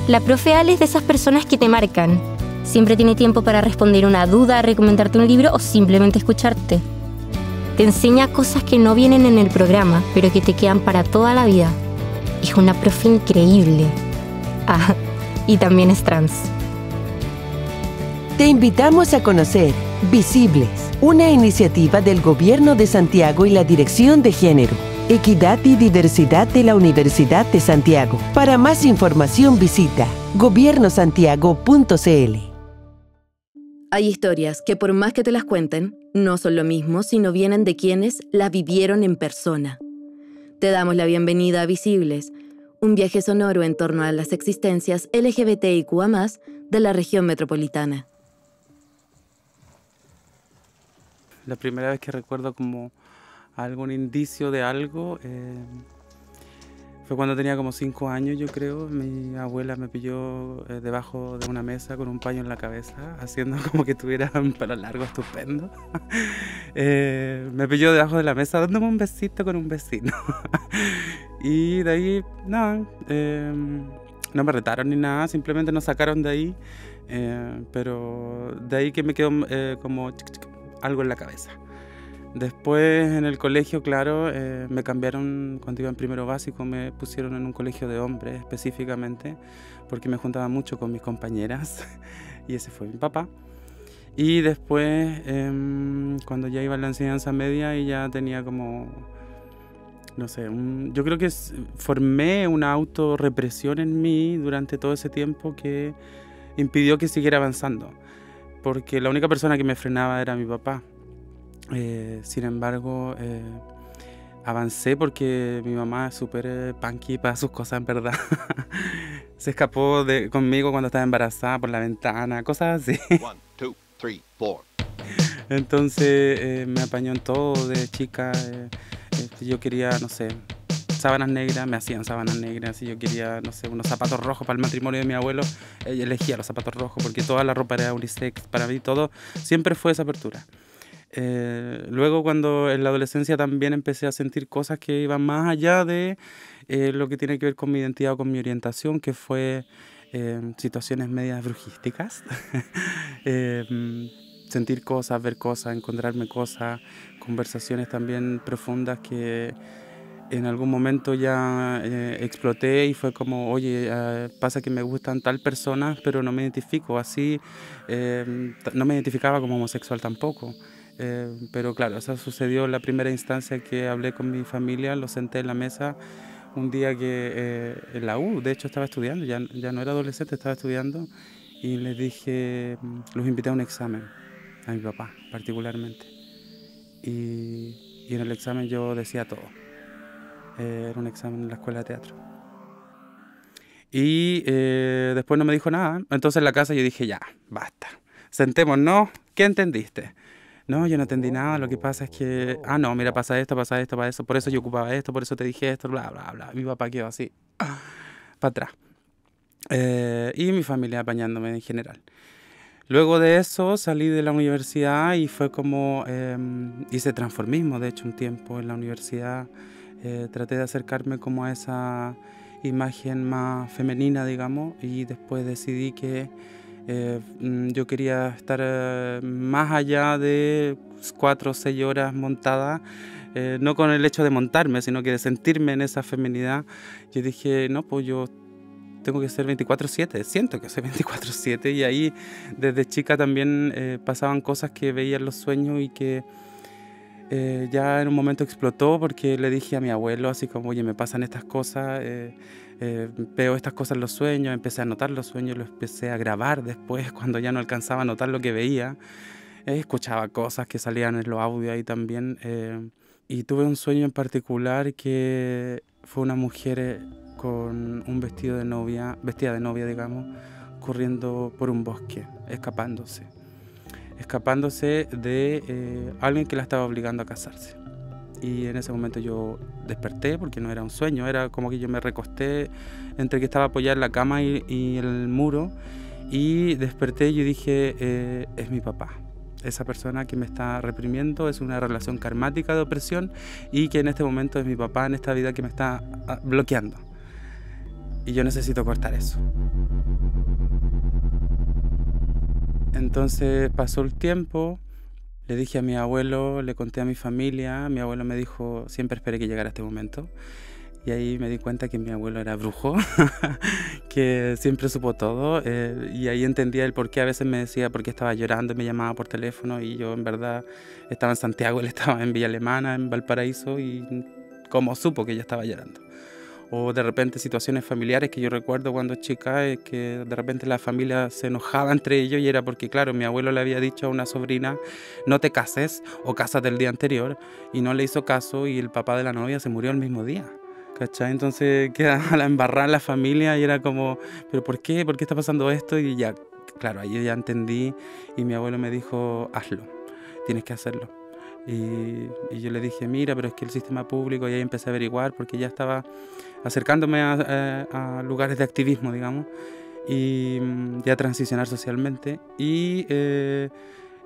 La profe Ale es de esas personas que te marcan. Siempre tiene tiempo para responder una duda, recomendarte un libro o simplemente escucharte. Te enseña cosas que no vienen en el programa, pero que te quedan para toda la vida. Es una profe increíble. Ah, y también es trans. Te invitamos a conocer Visibles, una iniciativa del Gobierno de Santiago y la Dirección de Género, Equidad y Diversidad de la Universidad de Santiago. Para más información visita gobiernosantiago.cl. Hay historias que por más que te las cuenten, no son lo mismo si no vienen de quienes la vivieron en persona. Te damos la bienvenida a Visibles, un viaje sonoro en torno a las existencias LGBTIQA+, de la región metropolitana. La primera vez que recuerdo como algún indicio de algo fue cuando tenía como 5 años, yo creo. Mi abuela me pilló debajo de una mesa con un paño en la cabeza, haciendo como que tuviera un pelo largo estupendo. Me pilló debajo de la mesa dándome un besito con un vecino. Y de ahí, no me retaron ni nada, simplemente nos sacaron de ahí. Pero de ahí que me quedó como algo en la cabeza. Después en el colegio, claro, me cambiaron cuando iba en primero básico, me pusieron en un colegio de hombres específicamente, porque me juntaba mucho con mis compañeras y ese fue mi papá. Y después, cuando ya iba a la enseñanza media y ya tenía como, no sé, yo creo que formé una autorrepresión en mí durante todo ese tiempo que impidió que siguiera avanzando, porque la única persona que me frenaba era mi papá. Sin embargo, avancé porque mi mamá es súper punky para sus cosas, en verdad. Se escapó conmigo cuando estaba embarazada por la ventana, cosas así. 1, 2, 3, 4. Entonces me apañó en todo de chica. Yo quería, no sé, sábanas negras, me hacían sábanas negras. Si yo quería, no sé, unos zapatos rojos para el matrimonio de mi abuelo, ella elegía los zapatos rojos porque toda la ropa era unisex. Para mí todo siempre fue esa apertura. Luego cuando en la adolescencia también empecé a sentir cosas que iban más allá de lo que tiene que ver con mi identidad o con mi orientación, que fue situaciones medias brujísticas. Sentir cosas, ver cosas, encontrarme cosas, conversaciones también profundas que en algún momento ya exploté y fue como, oye, pasa que me gustan tal personas, pero no me identifico así, no me identificaba como homosexual tampoco. Pero claro, eso sucedió en la primera instancia que hablé con mi familia, lo senté en la mesa un día que en la U, de hecho estaba estudiando, ya no era adolescente, estaba estudiando y les dije, los invité a un examen, a mi papá particularmente. Y en el examen yo decía todo, era un examen en la escuela de teatro. Y después no me dijo nada, entonces en la casa yo dije, ya, basta, sentémonos, ¿qué entendiste? No, yo no entendí nada, lo que pasa es que, no, mira, pasa esto, para eso, por eso yo ocupaba esto, por eso te dije esto, bla, bla, bla. Mi papá quedó así, para atrás. Y mi familia apañándome en general. Luego de eso salí de la universidad y fue como, hice transformismo, de hecho, un tiempo en la universidad. Traté de acercarme como a esa imagen más femenina, digamos, y después decidí que yo quería estar más allá de 4 o 6 horas montada, no con el hecho de montarme, sino que de sentirme en esa feminidad. Yo dije, no, pues yo tengo que ser 24/7, siento que soy 24/7 y ahí desde chica también pasaban cosas que veía en los sueños y que ya en un momento explotó porque le dije a mi abuelo así como, oye, me pasan estas cosas, veo estas cosas en los sueños, empecé a anotar los sueños, los empecé a grabar después cuando ya no alcanzaba a notar lo que veía, escuchaba cosas que salían en los audios ahí también, y tuve un sueño en particular que fue una mujer con un vestido de novia, vestida de novia, digamos, corriendo por un bosque, escapándose de alguien que la estaba obligando a casarse. Y en ese momento yo desperté porque no era un sueño, era como que yo me recosté entre que estaba apoyada en la cama y el muro y desperté y yo dije, es mi papá. Esa persona que me está reprimiendo es una relación karmática de opresión y que en este momento es mi papá en esta vida que me está bloqueando. y yo necesito cortar eso. Entonces pasó el tiempo, le dije a mi abuelo, le conté a mi familia, mi abuelo me dijo, siempre esperé que llegara este momento. Y ahí me di cuenta que mi abuelo era brujo, que siempre supo todo, y ahí entendía el por qué a veces me decía por qué estaba llorando, me llamaba por teléfono y yo en verdad estaba en Santiago, él estaba en Villa Alemana, en Valparaíso, y cómo supo que yo estaba llorando. O de repente situaciones familiares que yo recuerdo cuando chica, que de repente la familia se enojaba entre ellos y era porque, claro, mi abuelo le había dicho a una sobrina, no te cases o cásate el día anterior, y no le hizo caso y el papá de la novia se murió el mismo día. ¿Cachai? Entonces queda a la embarrada la familia y era como, ¿pero por qué? ¿Por qué está pasando esto? Y ya, claro, ahí ya entendí y mi abuelo me dijo, hazlo, tienes que hacerlo. Y yo le dije, mira, pero es que el sistema público, y ahí empecé a averiguar porque ya estaba acercándome a lugares de activismo, digamos, y ya transicionar socialmente. Y él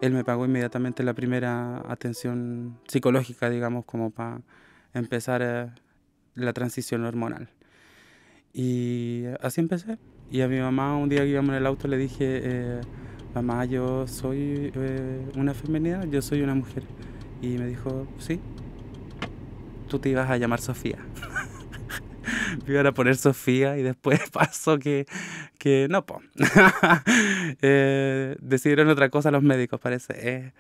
me pagó inmediatamente la primera atención psicológica, digamos, como para empezar la transición hormonal. Y así empecé. Y a mi mamá un día que íbamos en el auto le dije, mamá, yo soy una femenina, yo soy una mujer. Y me dijo, sí, tú te ibas a llamar Sofía. Me iban a poner Sofía y después pasó que no, po. Decidieron otra cosa los médicos, parece.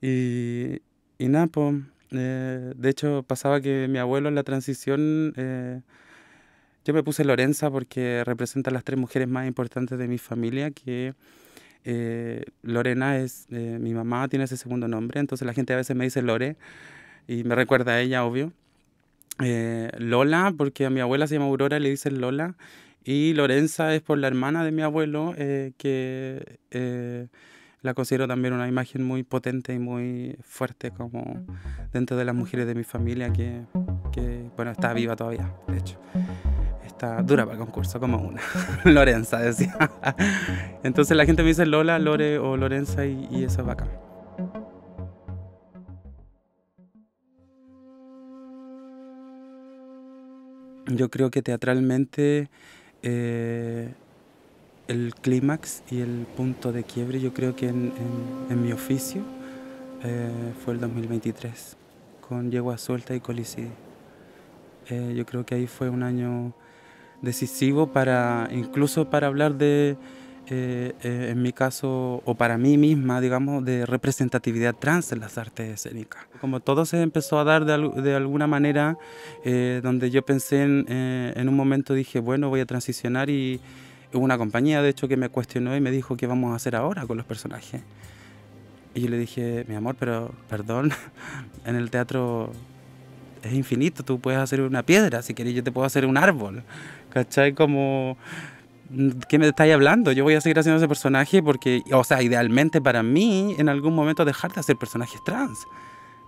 Y nada, po. De hecho, pasaba que mi abuelo en la transición, yo me puse Lorenza porque representa a las 3 mujeres más importantes de mi familia, que Lorena es, mi mamá tiene ese segundo nombre, entonces la gente a veces me dice Lore y me recuerda a ella, obvio. Lola, porque a mi abuela se llama Aurora y le dicen Lola, y Lorenza es por la hermana de mi abuelo, que la considero también una imagen muy potente y muy fuerte como dentro de las mujeres de mi familia que bueno, está viva todavía, de hecho. Está dura para el concurso, como una. Lorenza, decía. Entonces la gente me dice Lola, Lore o Lorenza y eso es bacán. Yo creo que teatralmente el clímax y el punto de quiebre, yo creo que en mi oficio fue el 2023, con Yegua Suelta y Colicidio. Yo creo que ahí fue un año decisivo incluso para hablar de, en mi caso, o para mí misma, digamos, de representatividad trans en las artes escénicas. Como todo se empezó a dar de alguna manera, donde yo pensé en un momento, dije, bueno, voy a transicionar, y hubo una compañía, de hecho, que me cuestionó y me dijo, ¿qué vamos a hacer ahora con los personajes? Y yo le dije, mi amor, pero perdón, en el teatro es infinito, tú puedes hacer una piedra, si querés yo te puedo hacer un árbol, ¿cachai? Como, ¿qué me estáis hablando? Yo voy a seguir haciendo ese personaje porque, o sea, idealmente para mí, en algún momento dejar de hacer personajes trans,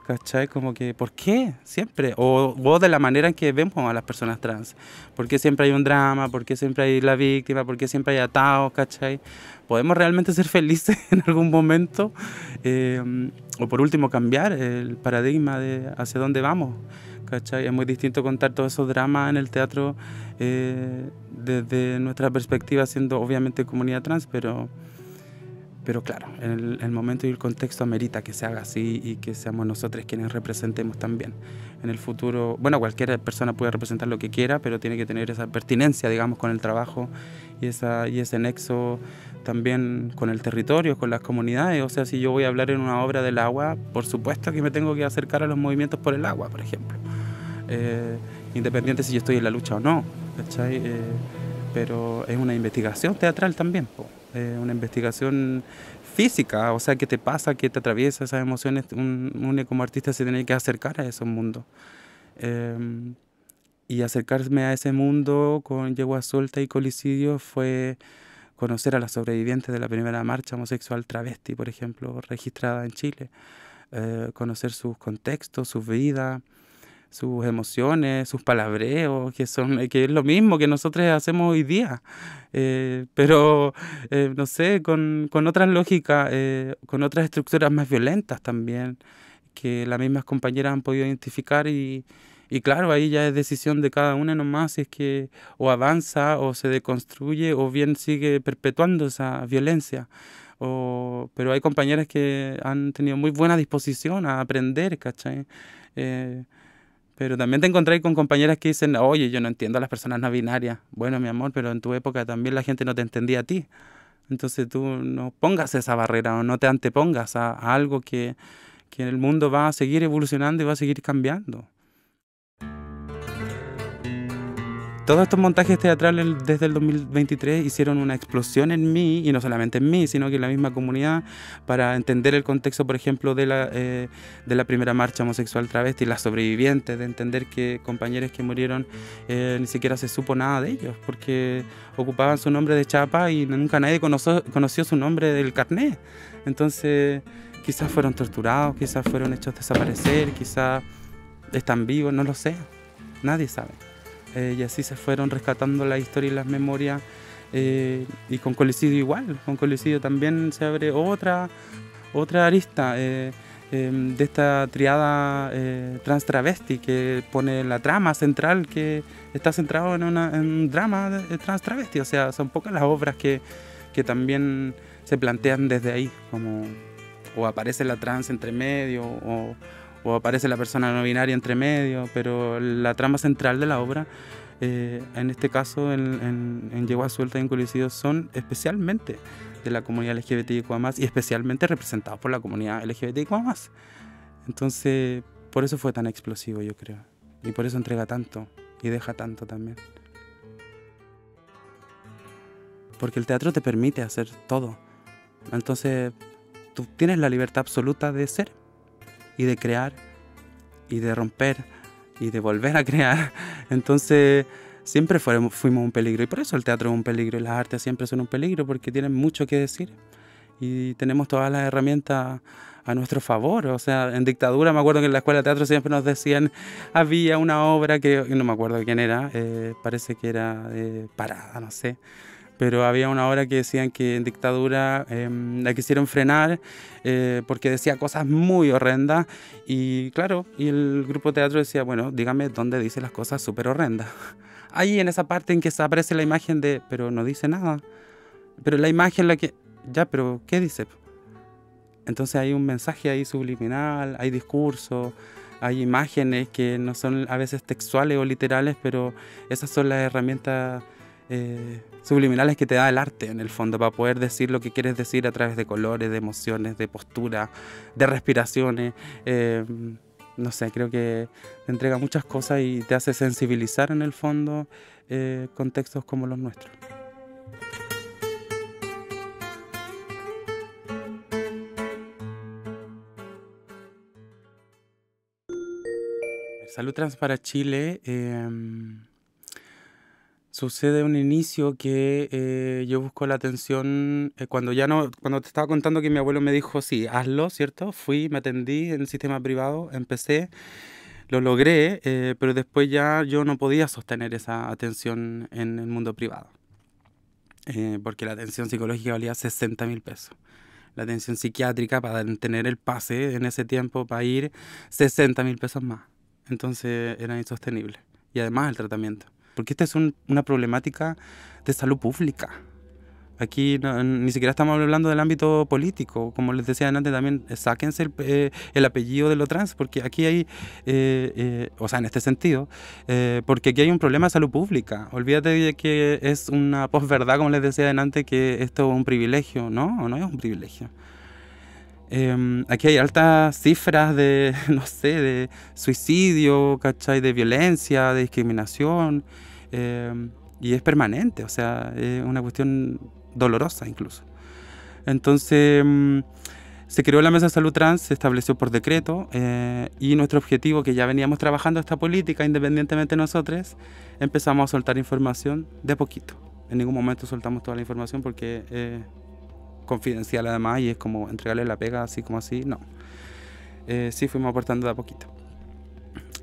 ¿cachai? Como que, ¿por qué? Siempre, o de la manera en que vemos a las personas trans, ¿por qué siempre hay un drama? ¿Por qué siempre hay la víctima? ¿Por qué siempre hay atados? ¿Cachai? ¿Podemos realmente ser felices en algún momento? O por último cambiar el paradigma de hacia dónde vamos, ¿cachai? Es muy distinto contar todos esos dramas en el teatro desde nuestra perspectiva, siendo obviamente comunidad trans, pero claro, el momento y el contexto amerita que se haga así y que seamos nosotros quienes representemos también. En el futuro, bueno, cualquier persona puede representar lo que quiera, pero tiene que tener esa pertinencia, digamos, con el trabajo y ese nexo también con el territorio, con las comunidades. O sea, si yo voy a hablar en una obra del agua, por supuesto que me tengo que acercar a los movimientos por el agua, por ejemplo. Independiente si yo estoy en la lucha o no, ¿cachai? Pero es una investigación teatral también, una investigación física, o sea, qué te pasa, qué te atraviesa esas emociones. Uno como artista se tiene que acercar a esos mundos. Y acercarme a ese mundo con Yegua Suelta y Colicidio fue conocer a las sobrevivientes de la primera marcha homosexual travesti, por ejemplo, registrada en Chile. Conocer sus contextos, sus vidas, sus emociones, sus palabreos, que es lo mismo que nosotros hacemos hoy día, pero no sé, con otras lógicas, con otras estructuras más violentas también, que las mismas compañeras han podido identificar y Y claro, ahí ya es decisión de cada una nomás si es que o avanza o se deconstruye o bien sigue perpetuando esa violencia. Pero hay compañeras que han tenido muy buena disposición a aprender, ¿cachai? Pero también te encontrás con compañeras que dicen, oye, yo no entiendo a las personas no binarias. Bueno, mi amor, pero en tu época también la gente no te entendía a ti. Entonces tú no pongas esa barrera o no te antepongas a algo que el mundo va a seguir evolucionando y va a seguir cambiando. Todos estos montajes teatrales desde el 2023 hicieron una explosión en mí, y no solamente en mí, sino que en la misma comunidad, para entender el contexto, por ejemplo, de la primera marcha homosexual travesti, las sobrevivientes, de entender que compañeros que murieron ni siquiera se supo nada de ellos, porque ocupaban su nombre de chapa y nunca nadie conoció su nombre del carnet. Entonces, quizás fueron torturados, quizás fueron hechos desaparecer, quizás están vivos, no lo sé, nadie sabe. Y así se fueron rescatando la historia y las memorias, y con Colicidio igual. Con Colicidio también se abre otra arista de esta triada trans travesti, que pone la trama central, que está centrado en un drama de trans travesti. O sea, son pocas las obras que también se plantean desde ahí, como o aparece la trans entre medio o aparece la persona no binaria entre medio, pero la trama central de la obra, en este caso en Yegua Suelta y en Colicidio, son especialmente de la comunidad LGBTIQ+, y especialmente representados por la comunidad LGBTIQ+. Entonces, por eso fue tan explosivo, yo creo, y por eso entrega tanto y deja tanto también. Porque el teatro te permite hacer todo. Entonces, tú tienes la libertad absoluta de ser y de crear y de romper y de volver a crear. Entonces siempre fuimos un peligro, y por eso el teatro es un peligro y las artes siempre son un peligro, porque tienen mucho que decir y tenemos todas las herramientas a nuestro favor. O sea, en dictadura me acuerdo que en la escuela de teatro siempre nos decían, había una obra que no me acuerdo de quién era, parece que era Parada, no sé, pero había una obra que decían que en dictadura la quisieron frenar porque decía cosas muy horrendas, y claro, y el grupo de teatro decía, bueno, dígame dónde dice las cosas súper horrendas. Ahí en esa parte en que aparece la imagen de, pero no dice nada, pero la imagen la que, ya, pero ¿qué dice? Entonces hay un mensaje ahí subliminal, hay discurso, hay imágenes que no son a veces textuales o literales, pero esas son las herramientas subliminales que te da el arte, en el fondo, para poder decir lo que quieres decir a través de colores, de emociones, de postura, de respiraciones. No sé, creo que te entrega muchas cosas y te hace sensibilizar, en el fondo, contextos como los nuestros. Salud Trans para Chile sucede un inicio que yo busco la atención cuando te estaba contando que mi abuelo me dijo, sí, hazlo, ¿cierto? Fui, me atendí en el sistema privado, empecé, lo logré, pero después ya yo no podía sostener esa atención en el mundo privado, porque la atención psicológica valía 60.000 pesos. La atención psiquiátrica, para tener el pase en ese tiempo, para ir, 60.000 pesos más. Entonces era insostenible. Y además el tratamiento. Porque esta es una problemática de salud pública. Aquí ni siquiera estamos hablando del ámbito político. Como les decía antes, también sáquense el apellido de lo trans, porque aquí hay, o sea, en este sentido, porque aquí hay un problema de salud pública. Olvídate de que es una posverdad, como les decía antes, que esto es un privilegio. No es un privilegio. Aquí hay altas cifras de, no sé, de suicidio, ¿cachai? De violencia, de discriminación, y es permanente, o sea, es una cuestión dolorosa incluso. Entonces, se creó la Mesa de Salud Trans, se estableció por decreto, y nuestro objetivo, que ya veníamos trabajando esta política independientemente de nosotros, empezamos a soltar información de a poquito. En ningún momento soltamos toda la información porque confidencial además, y es como entregarle la pega así como así, no. Sí fuimos aportando de a poquito.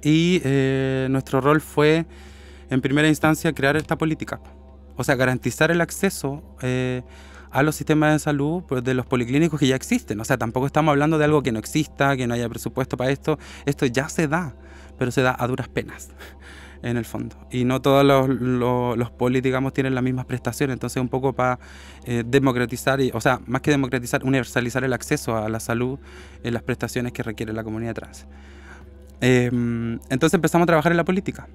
Y nuestro rol fue, en primera instancia, crear esta política. O sea, garantizar el acceso a los sistemas de salud pues, de los policlínicos que ya existen. O sea, tampoco estamos hablando de algo que no exista, que no haya presupuesto para esto. Esto ya se da, pero se da a duras penas, en el fondo. Y no todos los polis, digamos, tienen las mismas prestaciones. Entonces, un poco para democratizar, o sea, más que democratizar, universalizar el acceso a la salud en las prestaciones que requiere la comunidad trans. Entonces empezamos a trabajar en la política.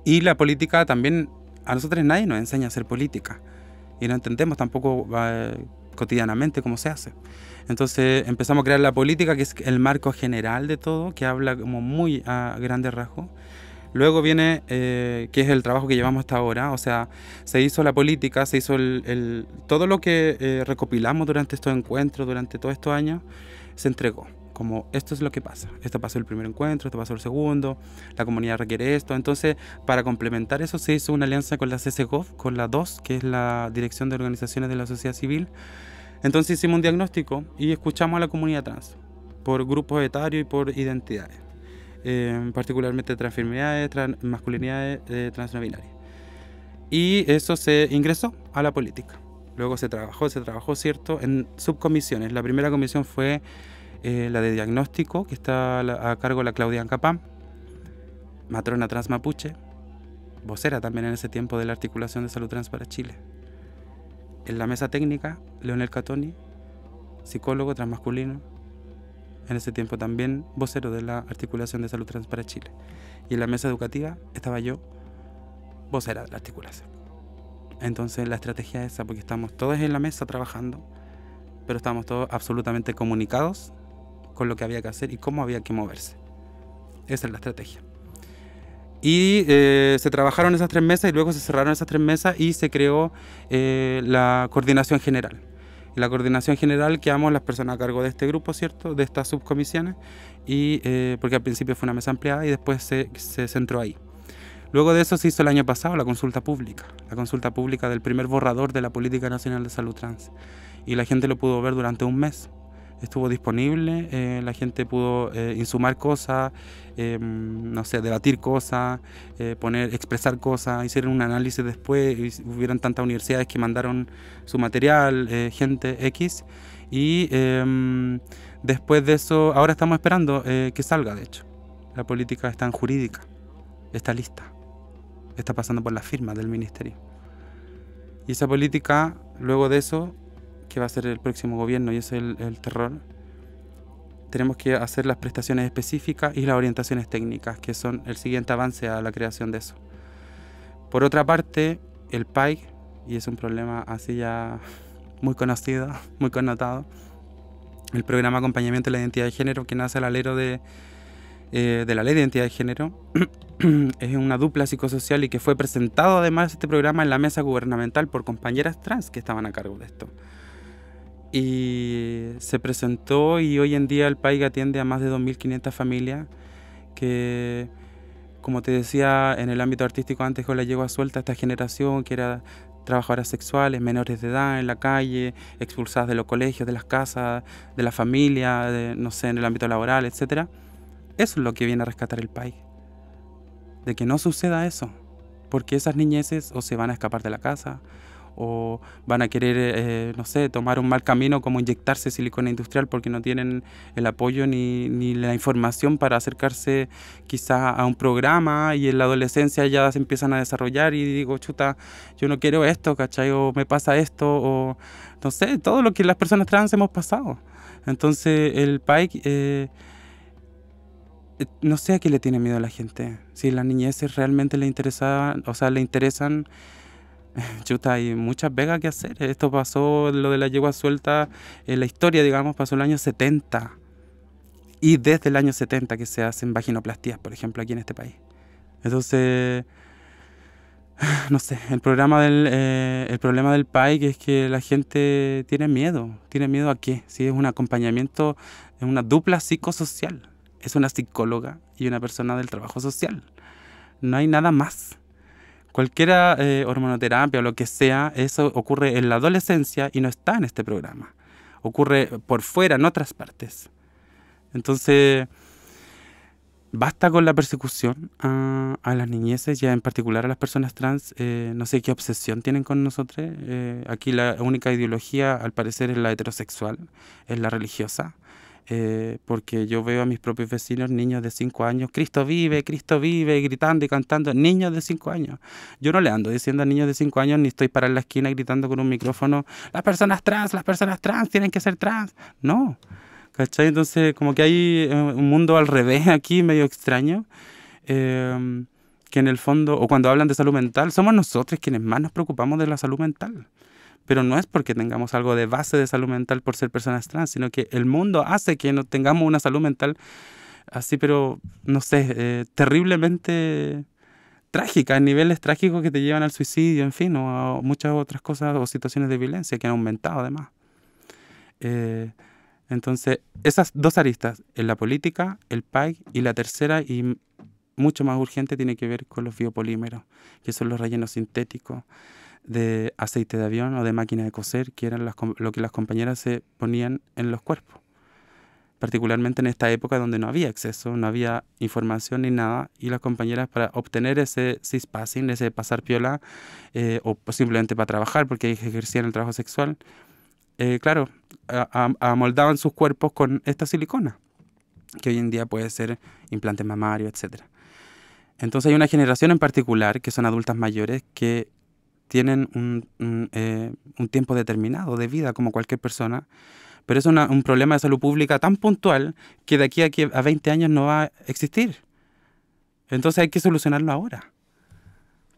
Y la política también, a nosotros nadie nos enseña a hacer política. Y no entendemos tampoco cotidianamente cómo se hace. Entonces empezamos a crear la política, que es el marco general de todo, que habla como muy a grandes rasgos. Luego viene, que es el trabajo que llevamos hasta ahora, o sea, se hizo la política, se hizo todo lo que recopilamos durante estos encuentros, durante todos estos años, se entregó. Como esto es lo que pasa, esto pasó el primer encuentro, esto pasó el segundo, la comunidad requiere esto. Entonces, para complementar eso, se hizo una alianza con la CCGOV, con la DOS, que es la Dirección de Organizaciones de la Sociedad Civil. Entonces hicimos un diagnóstico y escuchamos a la comunidad trans, por grupos etarios y por identidades, particularmente transfeminidades, masculinidades, trans no binarias. Y eso se ingresó a la política. Luego se trabajó, ¿cierto?, en subcomisiones. La primera comisión fue la de diagnóstico, que está a cargo de la Claudia Ancapam, matrona trans mapuche, vocera también en ese tiempo de la Articulación de Salud Trans para Chile. En la mesa técnica, Leonel Catoni, psicólogo transmasculino, en ese tiempo también vocero de la Articulación de Salud Trans para Chile. Y en la mesa educativa estaba yo, vocera de la articulación. Entonces la estrategia es esa, porque estamos todos en la mesa trabajando, pero estamos todos absolutamente comunicados con lo que había que hacer y cómo había que moverse. Esa es la estrategia. Y se trabajaron esas 3 mesas y luego se cerraron esas 3 mesas y se creó la coordinación general. En la coordinación general quedamos las personas a cargo de este grupo, ¿cierto?, de estas subcomisiones, y, porque al principio fue una mesa ampliada y después se centró ahí. Luego de eso se hizo el año pasado la consulta pública del primer borrador de la Política Nacional de Salud Trans. Y la gente lo pudo ver durante un mes. Estuvo disponible, la gente pudo insumar cosas, no sé, debatir cosas, expresar cosas, hicieron un análisis después, y hubieron tantas universidades que mandaron su material, gente X, y después de eso, ahora estamos esperando que salga, de hecho. La política está en jurídica, está lista, está pasando por la firma del ministerio. Y esa política, luego de eso, que va a ser el próximo gobierno, y es el terror, tenemos que hacer las prestaciones específicas y las orientaciones técnicas, que son el siguiente avance a la creación de eso. Por otra parte, el PAIC, y es un problema así ya muy conocido, muy connotado, el programa de acompañamiento de la identidad de género, que nace al alero de la ley de identidad de género, es una dupla psicosocial y que fue presentado además este programa en la mesa gubernamental por compañeras trans que estaban a cargo de esto. Y se presentó, y hoy en día el PAIC atiende a más de 2.500 familias que, como te decía, en el ámbito artístico antes con la yegua suelta, esta generación que era trabajadoras sexuales, menores de edad en la calle, expulsadas de los colegios, de las casas, de la familia, no sé, en el ámbito laboral, etc. Eso es lo que viene a rescatar el PAIC, de que no suceda eso, porque esas niñeces o se van a escapar de la casa, o van a querer, no sé, tomar un mal camino como inyectarse silicona industrial porque no tienen el apoyo ni la información para acercarse quizá a un programa, y en la adolescencia ya se empiezan a desarrollar y digo, chuta, yo no quiero esto, ¿cachai? O me pasa esto, o no sé, todo lo que las personas trans hemos pasado. Entonces el PAIC, no sé a qué le tiene miedo a la gente. Si las niñeces realmente le interesan, o sea, le interesan, chuta, hay muchas vegas que hacer. Esto pasó, lo de la yegua suelta, en la historia, digamos, pasó en el año 70. Y desde el año 70 que se hacen vaginoplastías, por ejemplo, aquí en este país. Entonces, no sé, el problema del PAIC es que la gente tiene miedo. ¿Tiene miedo a qué? Si es un acompañamiento, es una dupla psicosocial. Es una psicóloga y una persona del trabajo social. No hay nada más. Cualquiera hormonoterapia o lo que sea, eso ocurre en la adolescencia y no está en este programa. Ocurre por fuera, en otras partes. Entonces, basta con la persecución a las niñeces y en particular a las personas trans. No sé qué obsesión tienen con nosotros. Aquí la única ideología, al parecer, es la heterosexual, es la religiosa. Porque yo veo a mis propios vecinos, niños de 5 años, Cristo vive, gritando y cantando, niños de 5 años. Yo no le ando diciendo a niños de 5 años, ni estoy parado en la esquina gritando con un micrófono, las personas trans tienen que ser trans. No, ¿cachai? Entonces como que hay un mundo al revés aquí, medio extraño, que en el fondo, o cuando hablan de salud mental, somos nosotros quienes más nos preocupamos de la salud mental. Pero no es porque tengamos algo de base de salud mental por ser personas trans, sino que el mundo hace que no tengamos una salud mental así, pero no sé, terriblemente trágica, en niveles trágicos que te llevan al suicidio, en fin, o a muchas otras cosas o situaciones de violencia que han aumentado además. Entonces, esas dos aristas, en la política, el PAI, y la tercera y mucho más urgente tiene que ver con los biopolímeros, que son los rellenos sintéticos de aceite de avión o de máquina de coser, que eran lo que las compañeras se ponían en los cuerpos. Particularmente en esta época donde no había acceso, no había información ni nada, y las compañeras para obtener ese cispassing, ese pasar piola, o simplemente para trabajar, porque ejercían el trabajo sexual, claro, amoldaban sus cuerpos con esta silicona, que hoy en día puede ser implante mamario, etc. Entonces hay una generación en particular, que son adultas mayores, que tienen un tiempo determinado de vida como cualquier persona, pero es un problema de salud pública tan puntual que de aquí a 20 años no va a existir. Entonces hay que solucionarlo ahora.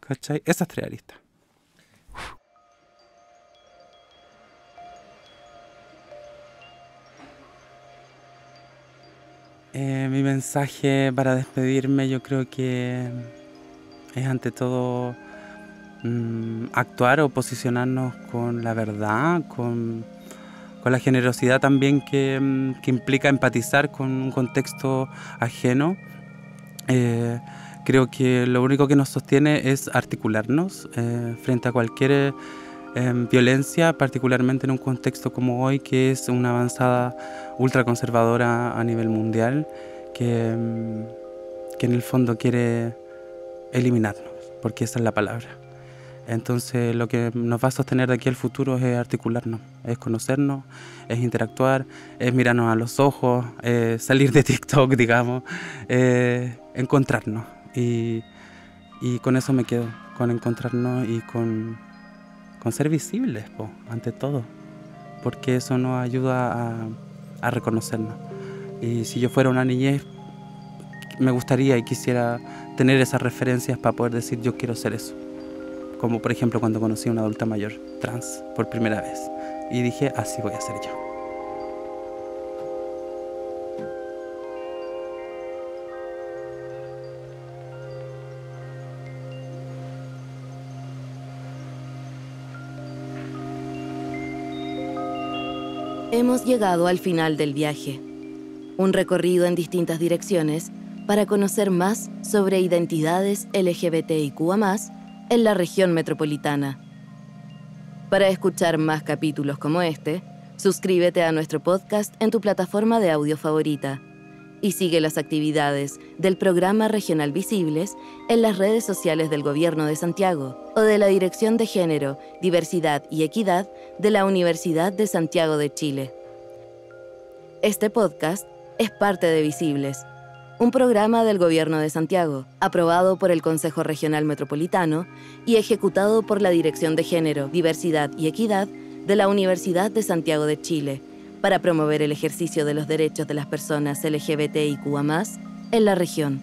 ¿Cachai? Esas tres aristas. Mi mensaje para despedirme, yo creo que es ante todo actuar o posicionarnos con la verdad, con la generosidad también que implica empatizar con un contexto ajeno. Creo que lo único que nos sostiene es articularnos frente a cualquier violencia, particularmente en un contexto como hoy, que es una avanzada ultraconservadora a nivel mundial, que en el fondo quiere eliminarnos, porque esa es la palabra. Entonces lo que nos va a sostener de aquí al futuro es articularnos, es conocernos, es interactuar, es mirarnos a los ojos, salir de TikTok, digamos, encontrarnos. Y con eso me quedo, con encontrarnos y con ser visibles, ante todo, porque eso nos ayuda a reconocernos. Y si yo fuera una niñez, me gustaría y quisiera tener esas referencias para poder decir yo quiero ser eso. Como por ejemplo cuando conocí a una adulta mayor trans por primera vez y dije, así voy a ser yo. Hemos llegado al final del viaje, un recorrido en distintas direcciones para conocer más sobre identidades LGBTIQA+, en la región metropolitana. Para escuchar más capítulos como este, suscríbete a nuestro podcast en tu plataforma de audio favorita y sigue las actividades del Programa Regional Visibles en las redes sociales del Gobierno de Santiago o de la Dirección de Género, Diversidad y Equidad de la Universidad de Santiago de Chile. Este podcast es parte de Visibles, un programa del Gobierno de Santiago, aprobado por el Consejo Regional Metropolitano y ejecutado por la Dirección de Género, Diversidad y Equidad de la Universidad de Santiago de Chile, para promover el ejercicio de los derechos de las personas LGBTIQA+ en la región.